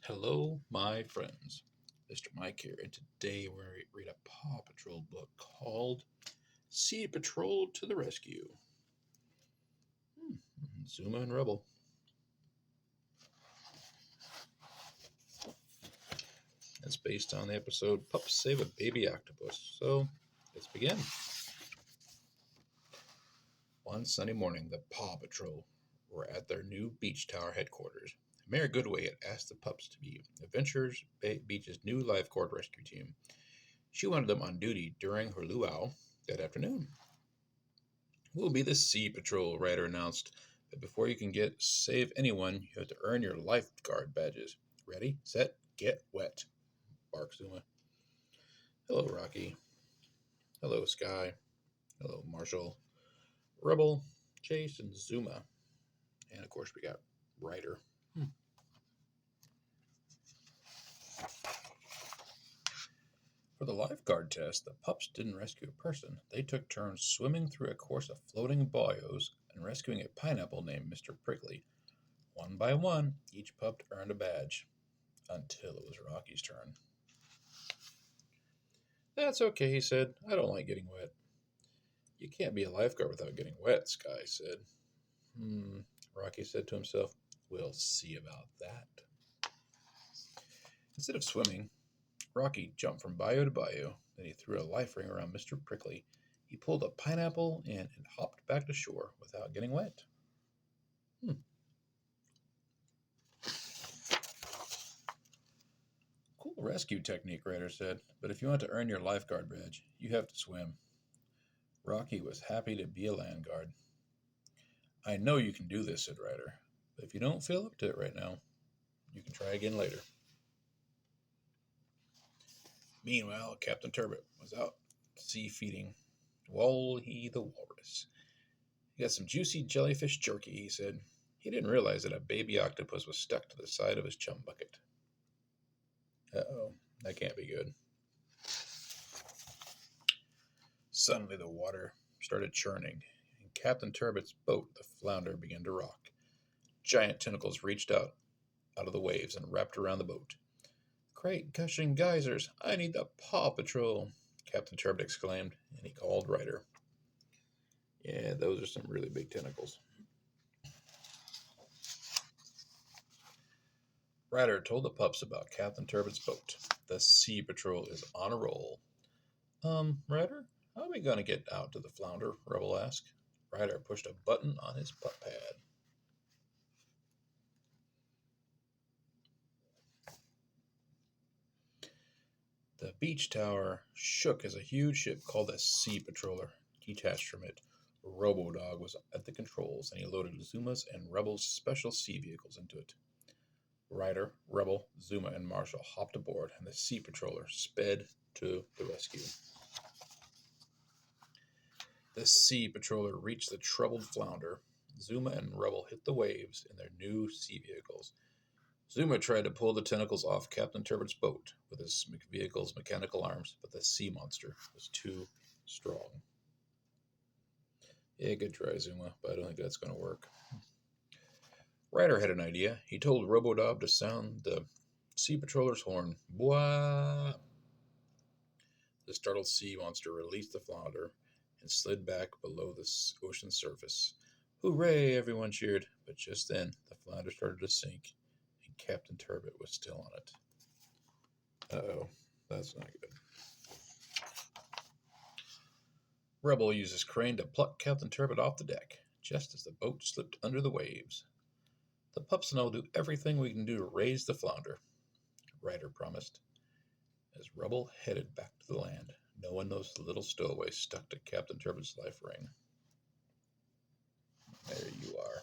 Hello, my friends. Mr. Mike here, and today we're going to read a Paw Patrol book called Sea Patrol to the Rescue. Zuma and Rebel. It's based on the episode Pups Save a Baby Octopus. So, let's begin. One sunny morning, the Paw Patrol were at their new beach tower headquarters. Mayor Goodway had asked the pups to be Adventures Beach's new lifeguard rescue team. She wanted them on duty during her luau that afternoon. We'll be the Sea Patrol, Ryder announced. But before you can save anyone, you have to earn your lifeguard badges. Ready, set, get wet, barked Zuma. Hello, Rocky. Hello, Sky. Hello, Marshall. Rebel, Chase, and Zuma. And of course, we got Ryder. For the lifeguard test, the pups didn't rescue a person. They took turns swimming through a course of floating bayous and rescuing a pineapple named Mr. Prickly. One by one, each pup earned a badge, until it was Rocky's turn. That's okay, he said. I don't like getting wet. You can't be a lifeguard without getting wet, Sky said. Rocky said to himself. We'll see about that. Instead of swimming, Rocky jumped from bayou to bayou. Then he threw a life ring around Mr. Prickly. He pulled a pineapple and hopped back to shore without getting wet. Cool rescue technique, Ryder said. But if you want to earn your lifeguard badge, you have to swim. Rocky was happy to be a land guard. I know you can do this, said Ryder. But if you don't feel up to it right now, you can try again later. Meanwhile, Captain Turbot was out sea feeding Wally the walrus. He got some juicy jellyfish jerky, he said. He didn't realize that a baby octopus was stuck to the side of his chum bucket. Uh-oh, that can't be good. Suddenly the water started churning, and Captain Turbot's boat, the Flounder, began to rock. Giant tentacles reached out of the waves and wrapped around the boat. Great gushing geysers! I need the Paw Patrol! Captain Turbot exclaimed, and he called Ryder. Yeah, those are some really big tentacles. Ryder told the pups about Captain Turbot's boat. The Sea Patrol is on a roll. Ryder, how are we going to get out to the Flounder? Rebel asked. Ryder pushed a button on his pup pad. The beach tower shook as a huge ship called the Sea Patroller detached from it. Robo-Dog was at the controls, and he loaded Zuma's and Rebel's special sea vehicles into it. Ryder, Rebel, Zuma, and Marshall hopped aboard, and the Sea Patroller sped to the rescue. The Sea Patroller reached the troubled Flounder. Zuma and Rebel hit the waves in their new sea vehicles. Zuma tried to pull the tentacles off Captain Turbo's boat with his vehicle's mechanical arms, but the sea monster was too strong. Yeah, good try, Zuma, but I don't think that's going to work. Ryder had an idea. He told Robo-Dog to sound the Sea Patroller's horn. Bwah! The startled sea monster released the Flounder and slid back below the ocean's surface. Hooray! Everyone cheered, but just then the Flounder started to sink. Captain Turbot was still on it. Uh-oh, that's not good. Rebel uses crane to pluck Captain Turbot off the deck, just as the boat slipped under the waves. The pups and I will do everything we can do to raise the Flounder, Ryder promised. As Rebel headed back to the land, no one noticed the little stowaway stuck to Captain Turbot's life ring. There you are.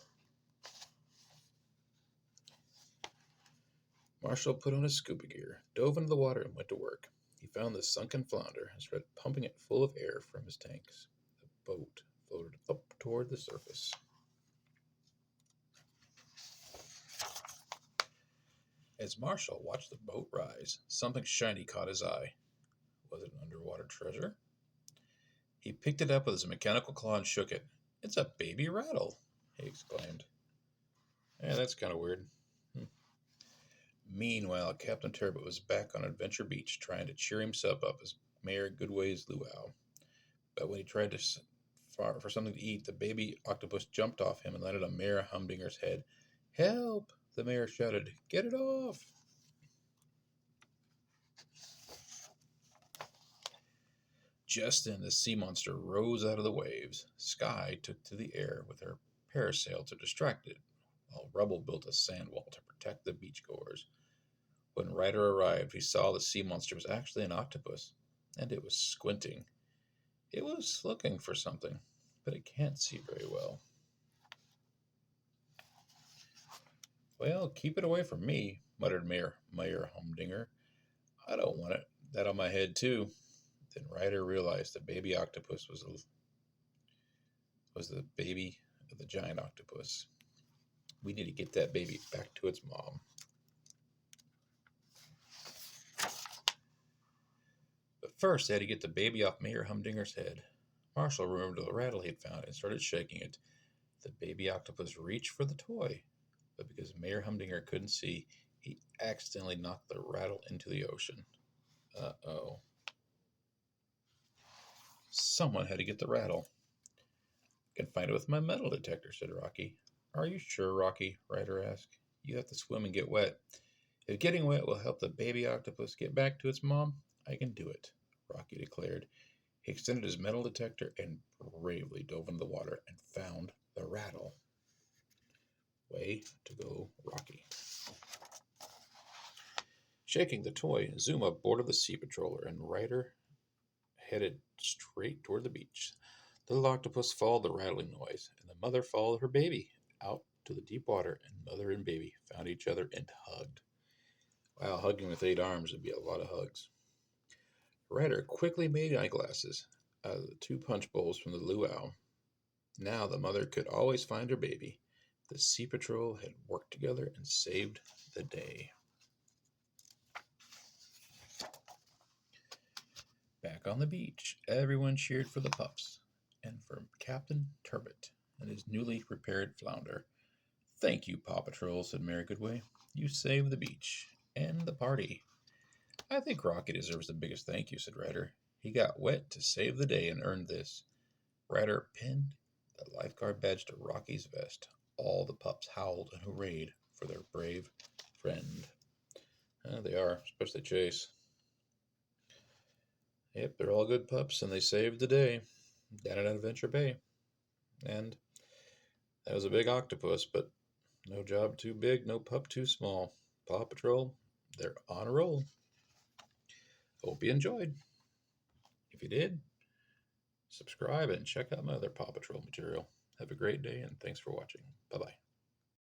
Marshall put on his scuba gear, dove into the water, and went to work. He found the sunken Flounder and started pumping it full of air from his tanks. The boat floated up toward the surface. As Marshall watched the boat rise, something shiny caught his eye. Was it an underwater treasure? He picked it up with his mechanical claw and shook it. It's a baby rattle, he exclaimed. Yeah, that's kind of weird. Meanwhile, Captain Turbot was back on Adventure Beach trying to cheer himself up as Mayor Goodway's luau. But when he tried for something to eat, the baby octopus jumped off him and landed on Mayor Humdinger's head. "Help!" the mayor shouted. "Get it off!" Just then, the sea monster rose out of the waves. Sky took to the air with her parasail to distract it, while Rubble built a sand wall to protect the beachgoers. When Ryder arrived, he saw the sea monster was actually an octopus, and it was squinting. It was looking for something, but it can't see very well. "Well, keep it away from me," muttered Mayor Humdinger. "I don't want that on my head, too." Then Ryder realized the baby octopus was the baby of the giant octopus. We need to get that baby back to its mom. But first, they had to get the baby off Mayor Humdinger's head. Marshall remembered the rattle he had found and started shaking it. The baby octopus reached for the toy, but because Mayor Humdinger couldn't see, he accidentally knocked the rattle into the ocean. Uh-oh. Someone had to get the rattle. "I can find it with my metal detector," said Rocky. "Are you sure, Rocky?" Ryder asked. "You have to swim and get wet. If getting wet will help the baby octopus get back to its mom, I can do it," Rocky declared. He extended his metal detector and bravely dove into the water and found the rattle. Way to go, Rocky. Shaking the toy, Zuma boarded the sea patroller and Ryder headed straight toward the beach. The little octopus followed the rattling noise, and the mother followed her baby out to the deep water, and mother and baby found each other and hugged. Wow, hugging with 8 arms would be a lot of hugs. Ryder quickly made eyeglasses out of the 2 punch bowls from the luau. Now the mother could always find her baby. The Sea Patrol had worked together and saved the day. Back on the beach, everyone cheered for the pups and for Captain Turbot and his newly repaired flounder. "Thank you, Paw Patrol," said Mary Goodway. "You saved the beach and the party." "I think Rocky deserves the biggest thank you," said Ryder. "He got wet to save the day and earned this." Ryder pinned the lifeguard badge to Rocky's vest. All the pups howled and hurrahed for their brave friend. They are, especially Chase. Yep, they're all good pups, and they saved the day down at Adventure Bay. And that was a big octopus, but no job too big, no pup too small. Paw Patrol, they're on a roll. Hope you enjoyed. If you did, subscribe and check out my other Paw Patrol material. Have a great day, and thanks for watching. Bye-bye.